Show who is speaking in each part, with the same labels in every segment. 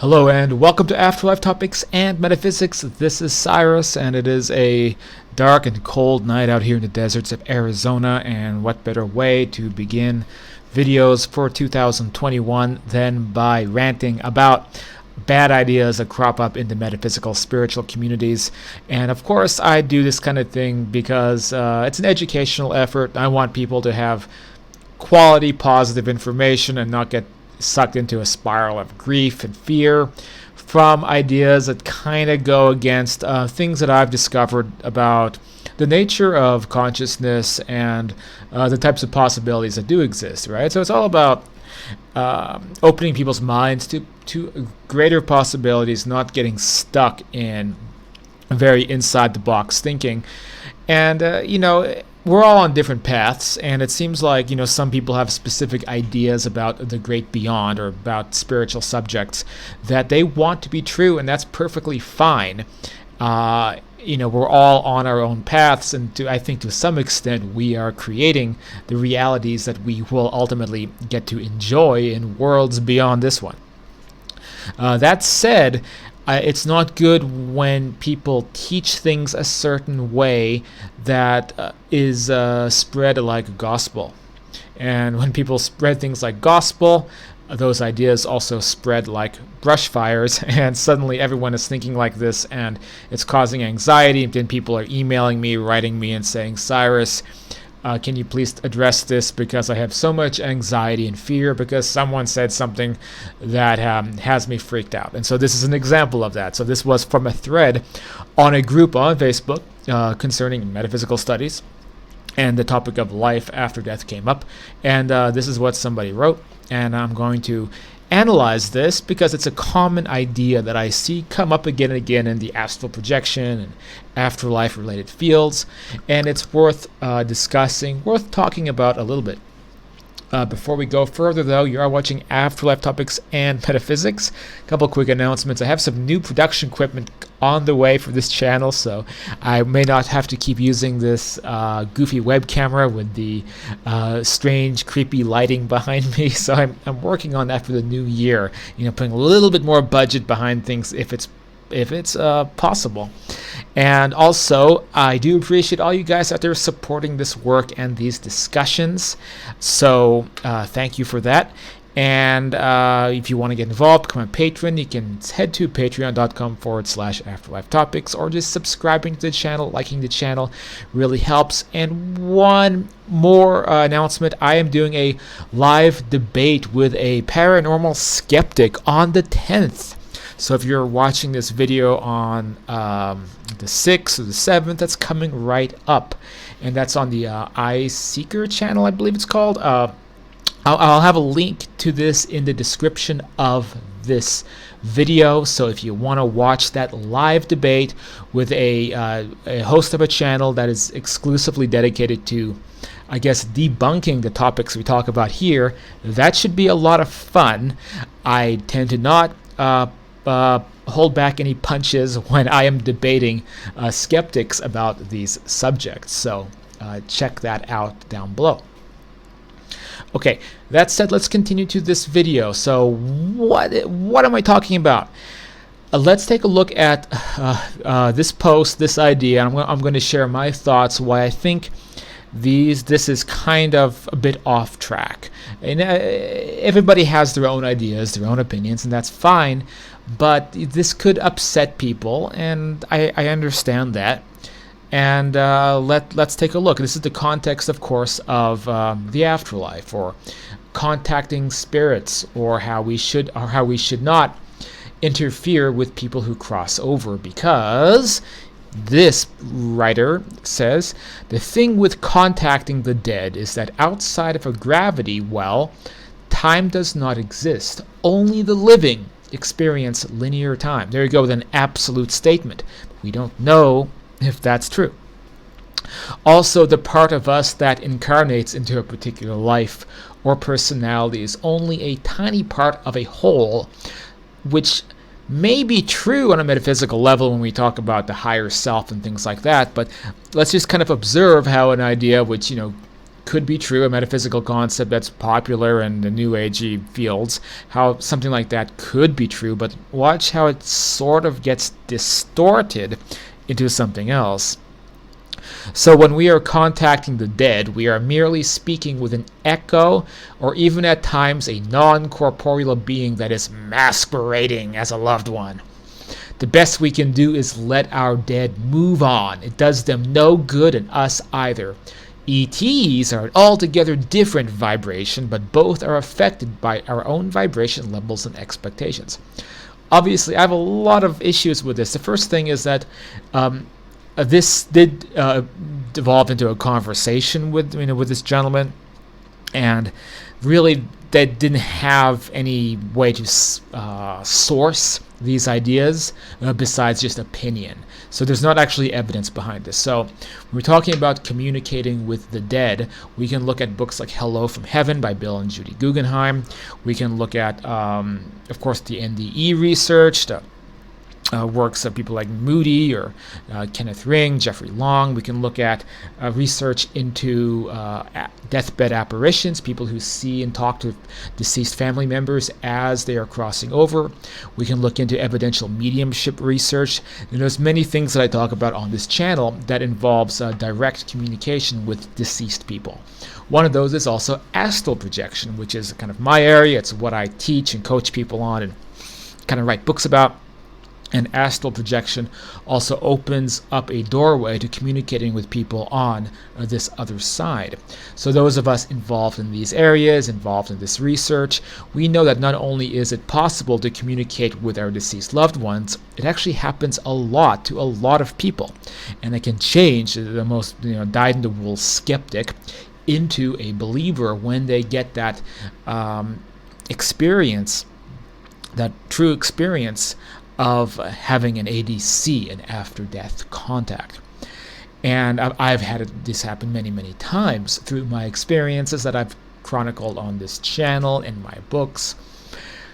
Speaker 1: Hello and welcome to Afterlife Topics and Metaphysics. This is Cyrus, and it is a dark and cold night out here in the deserts of Arizona, and what better way to begin videos for 2021 than by ranting about bad ideas that crop up in the metaphysical spiritual communities. And of course I do this kind of thing because it's an educational effort. I want people to have quality positive information and not get sucked into a spiral of grief and fear from ideas that kind of go against things that I've discovered about the nature of consciousness and the types of possibilities that do exist, right? So it's all about opening people's minds to greater possibilities, not getting stuck in very inside the box thinking. And we're all on different paths, and it seems like some people have specific ideas about the great beyond or about spiritual subjects that they want to be true, and that's perfectly fine. We're all on our own paths, and I think to some extent we are creating the realities that we will ultimately get to enjoy in worlds beyond this one. That said, it's not good when people teach things a certain way that is spread like gospel. And when people spread things like gospel, those ideas also spread like brush fires, and suddenly everyone is thinking like this, and it's causing anxiety. And then people are emailing me, writing me, and saying, Cyrus, can you please address this, because I have so much anxiety and fear because someone said something that has me freaked out. And so this is an example of that. So this was from a thread on a group on Facebook concerning metaphysical studies, and the topic of life after death came up. And this is what somebody wrote, and I'm going to analyze this because it's a common idea that I see come up again and again in the astral projection and afterlife related fields, and it's worth discussing, worth talking about a little bit. Before we go further, though, you are watching Afterlife Topics and Metaphysics. A couple quick announcements. I have some new production equipment on the way for this channel, so I may not have to keep using this goofy web camera with the strange, creepy lighting behind me. So I'm working on that for the new year. Putting a little bit more budget behind things if it's possible. And also, I do appreciate all you guys out there supporting this work and these discussions. So thank you for that. And if you want to get involved, become a patron, you can head to patreon.com/afterlife topics, or just subscribing to the channel, liking the channel really helps. And one more announcement: I am doing a live debate with a paranormal skeptic on the 10th. So if you're watching this video on the 6th or the 7th, that's coming right up. And that's on the iSeeker channel, I believe it's called. I'll have a link to this in the description of this video. So if you want to watch that live debate with a host of a channel that is exclusively dedicated to, I guess, debunking the topics we talk about here, that should be a lot of fun. I tend to not hold back any punches when I am debating skeptics about these subjects. So check that out down below. Okay, that said, let's continue to this video. So what am I talking about? Let's take a look at this post, this idea. I'm going to share my thoughts, why I think this is kind of a bit off track. And everybody has their own ideas, their own opinions, and that's fine. But this could upset people, and I understand that. And let's take a look. This is the context, of course, of the afterlife, or contacting spirits, or how we should not interfere with people who cross over, because this writer says the thing with contacting the dead is that outside of a gravity well, time does not exist. Only the living experience linear time. There you go with an absolute statement. We don't know if that's true. Also, the part of us that incarnates into a particular life or personality is only a tiny part of a whole, which may be true on a metaphysical level when we talk about the higher self and things like that, but let's just kind of observe how an idea which could be true, a metaphysical concept that's popular in the New Agey fields, how something like that could be true, but watch how it sort of gets distorted into something else. So when we are contacting the dead, we are merely speaking with an echo, or even at times a non-corporeal being that is masquerading as a loved one. The best we can do is let our dead move on. It does them no good and us either. ETs are an altogether different vibration, but both are affected by our own vibration levels and expectations. Obviously, I have a lot of issues with this. The first thing is that this did devolve into a conversation with this gentleman, and really they didn't have any way to source these ideas besides just opinion. So there's not actually evidence behind this. So when we're talking about communicating with the dead, we can look at books like Hello from Heaven by Bill and Judy Guggenheim. We can look at, of course, the NDE research, the works of people like Moody or Kenneth Ring, Jeffrey Long. We can look at research into deathbed apparitions, people who see and talk to deceased family members as they are crossing over. We can look into evidential mediumship research. And there's many things that I talk about on this channel that involves direct communication with deceased people. One of those is also astral projection, which is kind of my area. It's what I teach and coach people on and kind of write books about. And astral projection also opens up a doorway to communicating with people on this other side. So those of us involved in these areas, involved in this research, we know that not only is it possible to communicate with our deceased loved ones, it actually happens a lot to a lot of people. And it can change the most dyed-in-the-wool skeptic into a believer when they get that experience, that true experience of having an ADC, an after-death contact. And I've had this happen many, many times through my experiences that I've chronicled on this channel and my books.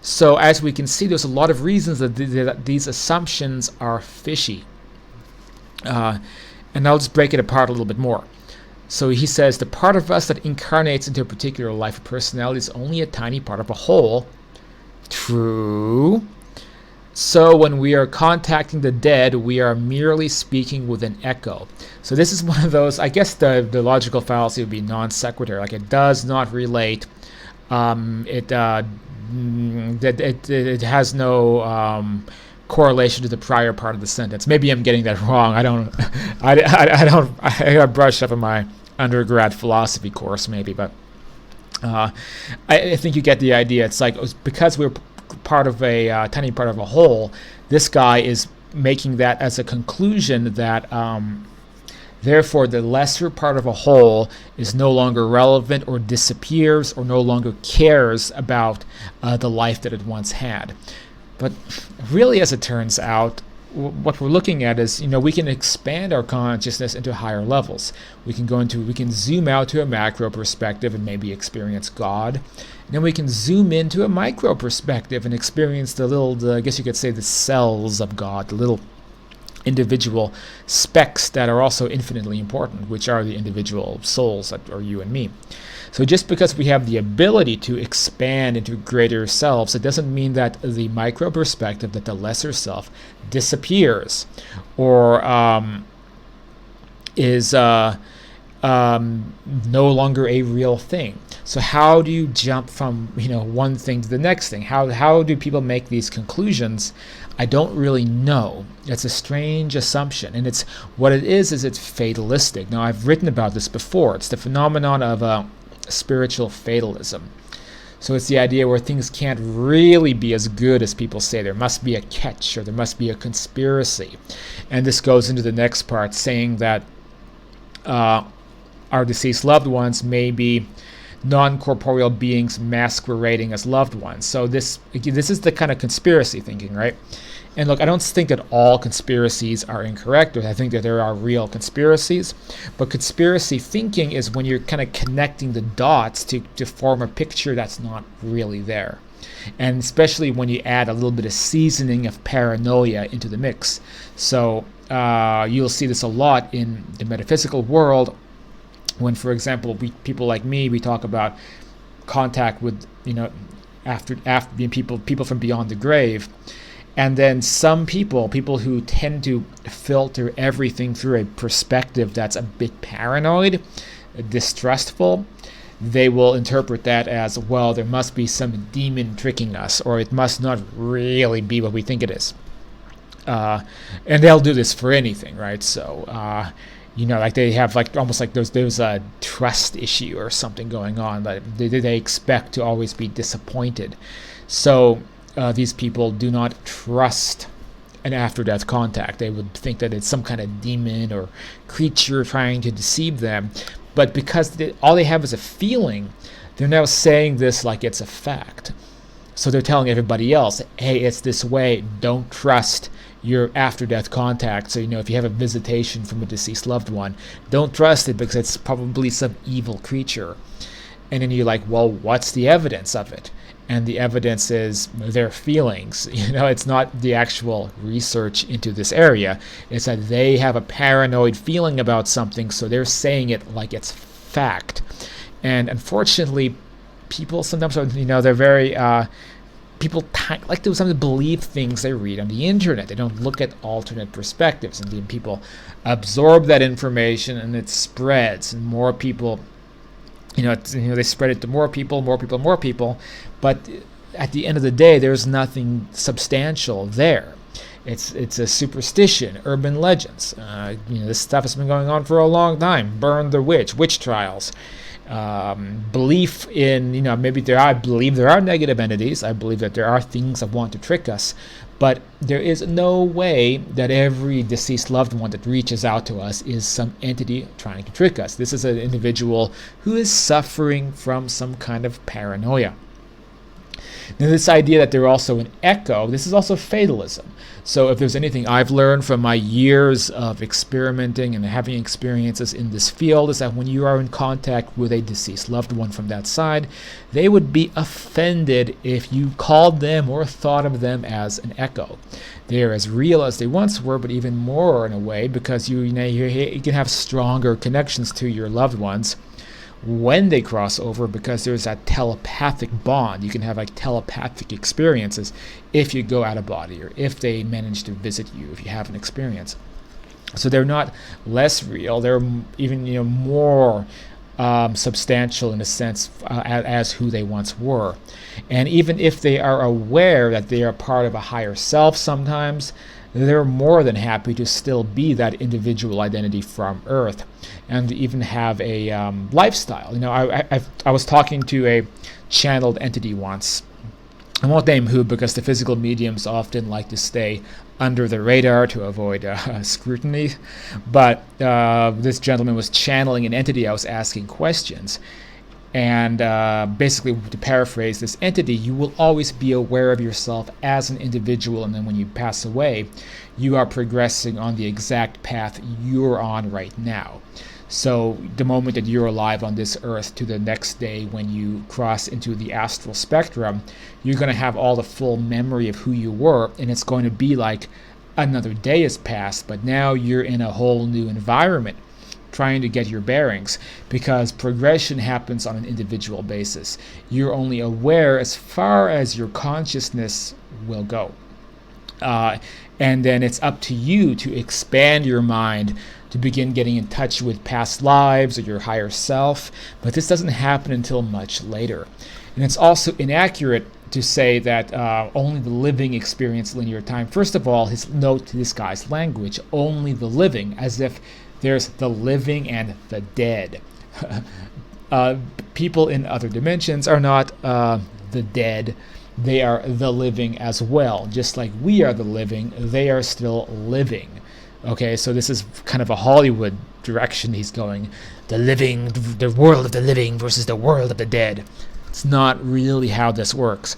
Speaker 1: So as we can see, there's a lot of reasons that these assumptions are fishy. And I'll just break it apart a little bit more. So he says, the part of us that incarnates into a particular life or personality is only a tiny part of a whole. True. So when we are contacting the dead, we are merely speaking with an echo. So this is one of those, I guess the logical fallacy would be non sequitur, like it does not relate. It has no correlation to the prior part of the sentence. Maybe I'm getting that wrong. I got brushed up in my undergrad philosophy course maybe, but I think you get the idea. It's like because we're part of a tiny part of a whole, this guy is making that as a conclusion that therefore the lesser part of a whole is no longer relevant or disappears or no longer cares about the life that it once had. But really, as it turns out, what we're looking at is, we can expand our consciousness into higher levels. We can zoom out to a macro perspective and maybe experience God. And then we can zoom into a micro perspective and experience I guess you could say, the cells of God, the little individual specks that are also infinitely important, which are the individual souls that are you and me. So just because we have the ability to expand into greater selves, it doesn't mean that the micro perspective, that the lesser self, disappears or is no longer a real thing. So how do you jump from one thing to the next thing? How do people make these conclusions? I don't really know. It's a strange assumption, and it's fatalistic. Now, I've written about this before. It's the phenomenon of spiritual fatalism. So it's the idea where things can't really be as good as people say. There must be a catch, or there must be a conspiracy. And this goes into the next part, saying that our deceased loved ones may be non-corporeal beings masquerading as loved ones. So this is the kind of conspiracy thinking, right? And look, I don't think that all conspiracies are incorrect, or I think that there are real conspiracies. But conspiracy thinking is when you're kind of connecting the dots to form a picture that's not really there. And especially when you add a little bit of seasoning of paranoia into the mix. So you'll see this a lot in the metaphysical world, When, for example, people like me, we talk about contact with, after people from beyond the grave, and then some people who tend to filter everything through a perspective that's a bit paranoid, distrustful, they will interpret that as, well, there must be some demon tricking us, or it must not really be what we think it is. And they'll do this for anything, right? So, like they have almost like there's a trust issue or something going on, but they expect to always be disappointed. So these people do not trust an after-death contact. They would think that it's some kind of demon or creature trying to deceive them. But because all they have is a feeling, they're now saying this like it's a fact. So they're telling everybody else, hey, it's this way, don't trust your after-death contact. So, if you have a visitation from a deceased loved one, don't trust it because it's probably some evil creature. And then you're like, well, what's the evidence of it? And the evidence is their feelings. It's not the actual research into this area. It's that they have a paranoid feeling about something, so they're saying it like it's fact. And unfortunately, people sometimes are, they're very, people like to sometimes believe things they read on the internet. They don't look at alternate perspectives, and then people absorb that information, and it spreads, and more people, they spread it to more people. But at the end of the day, there's nothing substantial there. It's a superstition, urban legends. This stuff has been going on for a long time. Burn the witch trials. Belief in, I believe there are negative entities. I believe that there are things that want to trick us. But there is no way that every deceased loved one that reaches out to us is some entity trying to trick us. This is an individual who is suffering from some kind of paranoia. Now, this idea that they're also an echo, this is also fatalism. So if there's anything I've learned from my years of experimenting and having experiences in this field, is that when you are in contact with a deceased loved one from that side, they would be offended if you called them or thought of them as an echo. They're as real as they once were, but even more in a way, because you can have stronger connections to your loved ones when they cross over, because there's that telepathic bond. You can have telepathic experiences if you go out of body, or if they manage to visit you, if you have an experience. So they're not less real. They're even more substantial in a sense as who they once were. And even if they are aware that they are part of a higher self sometimes, they're more than happy to still be that individual identity from Earth, and even have a lifestyle. I was talking to a channeled entity once. I won't name who, because the physical mediums often like to stay under the radar to avoid scrutiny. But this gentleman was channeling an entity. I was asking questions. And basically, to paraphrase this entity, you will always be aware of yourself as an individual, and then when you pass away, you are progressing on the exact path you're on right now. So the moment that you're alive on this earth to the next day when you cross into the astral spectrum, you're going to have all the full memory of who you were, and it's going to be like another day has passed, but now you're in a whole new environment, trying to get your bearings, because progression happens on an individual basis. You're only aware as far as your consciousness will go. And then it's up to you to expand your mind to begin getting in touch with past lives or your higher self. But this doesn't happen until much later. And it's also inaccurate to say that only the living experience linear time. First of all, note this guy's language, only the living, as if there's the living and the dead. People in other dimensions are not the dead. They are the living as well. Just like we are the living, they are still living. Okay, so this is kind of a Hollywood direction he's going. The world of the living versus the world of the dead. It's not really how this works.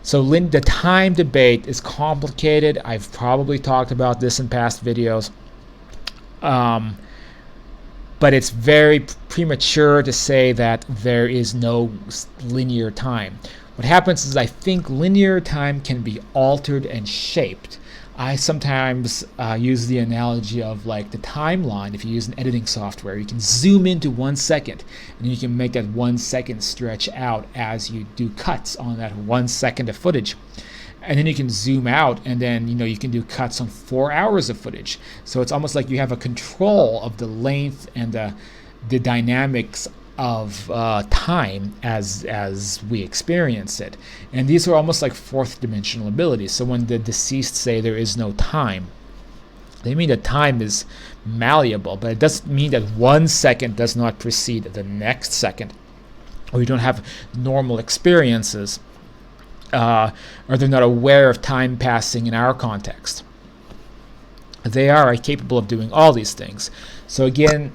Speaker 1: So the time debate is complicated. I've probably talked about this in past videos. But it's very premature to say that there is no linear time. What happens is I think linear time can be altered and shaped. I sometimes use the analogy of like the timeline. If you use an editing software, you can zoom into 1 second, and you can make that 1 second stretch out as you do cuts on that 1 second of footage. And then you can zoom out, and then you can do cuts on 4 hours of footage. So it's almost like you have a control of the length and the dynamics of time as we experience it. And these are almost like fourth dimensional abilities. So when the deceased say there is no time, they mean that time is malleable, but it doesn't mean that 1 second does not precede the next second, or you don't have normal experiences, or they're not aware of time passing in our context. They are capable of doing all these things. So again,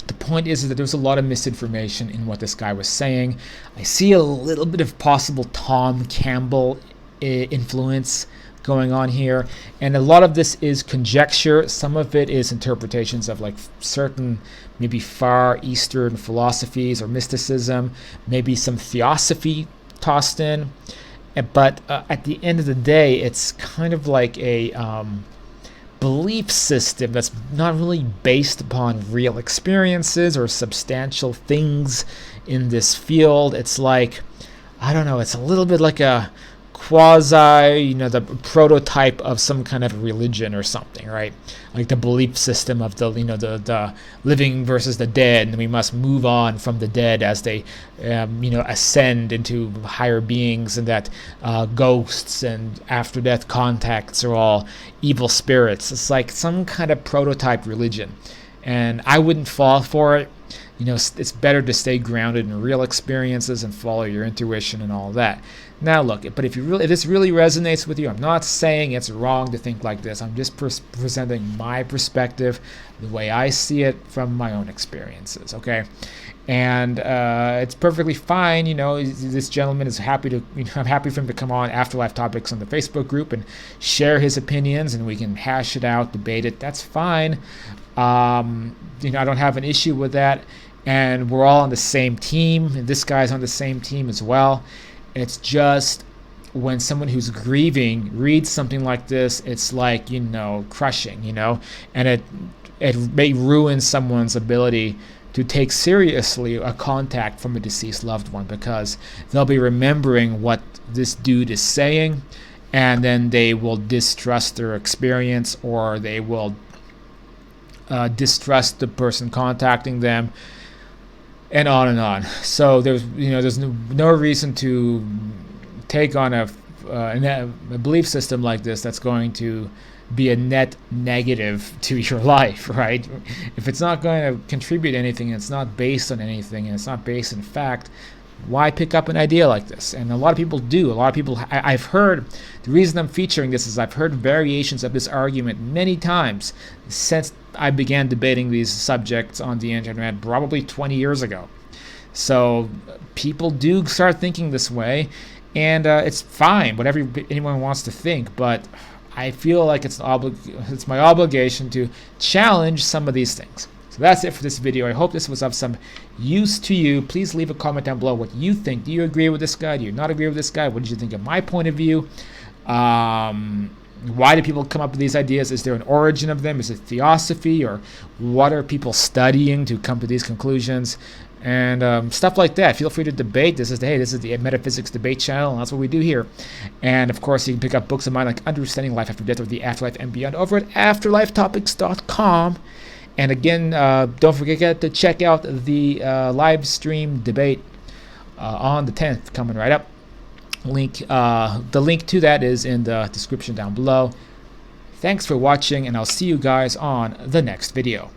Speaker 1: the point is that there's a lot of misinformation in what this guy was saying. I see a little bit of possible Tom Campbell influence going on here, and a lot of this is conjecture. Some of it is interpretations of like certain maybe Far Eastern philosophies or mysticism, maybe some theosophy tossed in. But at the end of the day, it's kind of like a belief system that's not really based upon real experiences or substantial things in this field. It's like, I don't know, it's a little bit like a quasi, the prototype of some kind of religion or something, right? Like the belief system of the living versus the dead, and we must move on from the dead as they, ascend into higher beings, and that ghosts and after-death contacts are all evil spirits. It's like some kind of prototype religion, and I wouldn't fall for it. It's better to stay grounded in real experiences and follow your intuition and all that. Now look, but if this really resonates with you, I'm not saying it's wrong to think like this. I'm just presenting my perspective, the way I see it from my own experiences, okay? And it's perfectly fine. This gentleman is happy to, I'm happy for him to come on Afterlife Topics on the Facebook group and share his opinions, and we can hash it out, debate it. That's fine. I don't have an issue with that. And we're all on the same team, and this guy's on the same team as well. It's just when someone who's grieving reads something like this, it's like, crushing, and it may ruin someone's ability to take seriously a contact from a deceased loved one, because they'll be remembering what this dude is saying, and then they will distrust their experience, or they will distrust the person contacting them, and on and on. So there's no reason to take on a belief system like this that's going to be a net negative to your life, right? If it's not going to contribute anything, and it's not based on anything, and it's not based in fact, why pick up an idea like this? And a lot of people do. A lot of people, I've heard, the reason I'm featuring this is I've heard variations of this argument many times since I began debating these subjects on the internet probably 20 years ago. So people do start thinking this way, and it's fine, whatever anyone wants to think, but I feel like it's my obligation to challenge some of these things. So that's it for this video. I hope this was of some use to you. Please leave a comment down below what you think. Do you agree with this guy? Do you not agree with this guy? What did you think of my point of view? Why do people come up with these ideas? Is there an origin of them? Is it theosophy? Or what are people studying to come to these conclusions? And stuff like that. Feel free to debate. This is the Metaphysics Debate channel, and that's what we do here. And of course, you can pick up books of mine like Understanding Life After Death or The Afterlife and Beyond over at afterlifetopics.com. And again, don't forget to check out the live stream debate on the 10th coming right up. The link to that is in the description down below. Thanks for watching, and I'll see you guys on the next video.